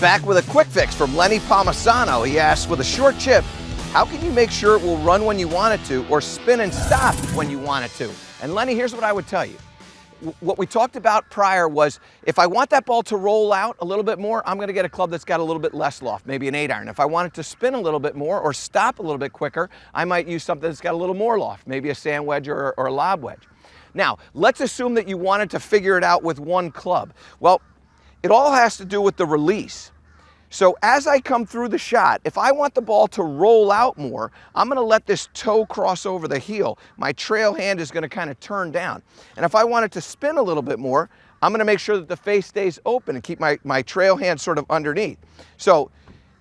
Back with a quick fix from Lenny Palmisano. He asks, with a short chip, how can you make sure it will run when you want it to or spin and stop when you want it to? And Lenny, here's what I would tell you. What we talked about prior was if I want that ball to roll out a little bit more, I'm going to get a club that's got a little bit less loft, maybe an 8-iron. If I want it to spin a little bit more or stop a little bit quicker, I might use something that's got a little more loft, maybe a sand wedge or a lob wedge. Now, let's assume that you wanted to figure it out with one club. Well, it all has to do with the release. So as I come through the shot, if I want the ball to roll out more, I'm going to let this toe cross over the heel. My trail hand is going to kind of turn down. And if I want it to spin a little bit more, I'm going to make sure that the face stays open and keep my trail hand sort of underneath. So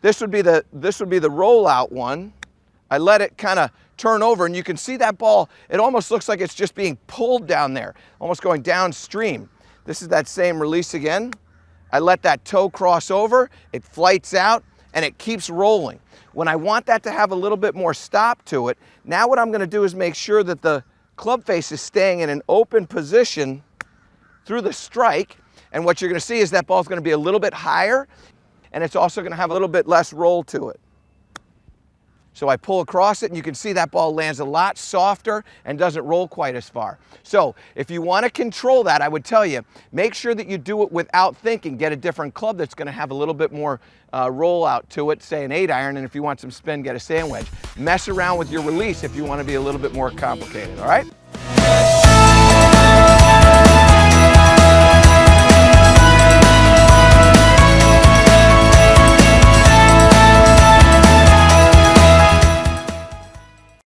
this would be the rollout one. I let it kind of turn over, and you can see that ball, it almost looks like it's just being pulled down there, almost going downstream. This is that same release again. I let that toe cross over, it flights out, and it keeps rolling. When I want that to have a little bit more stop to it, now what I'm going to do is make sure that the club face is staying in an open position through the strike, and what you're going to see is that ball's going to be a little bit higher, and it's also going to have a little bit less roll to it. So I pull across it, and you can see that ball lands a lot softer and doesn't roll quite as far. So if you want to control that, I would tell you, make sure that you do it without thinking. Get a different club that's going to have a little bit more roll out to it, say an 8-iron, and if you want some spin, get a sand wedge. Mess around with your release if you want to be a little bit more complicated, all right?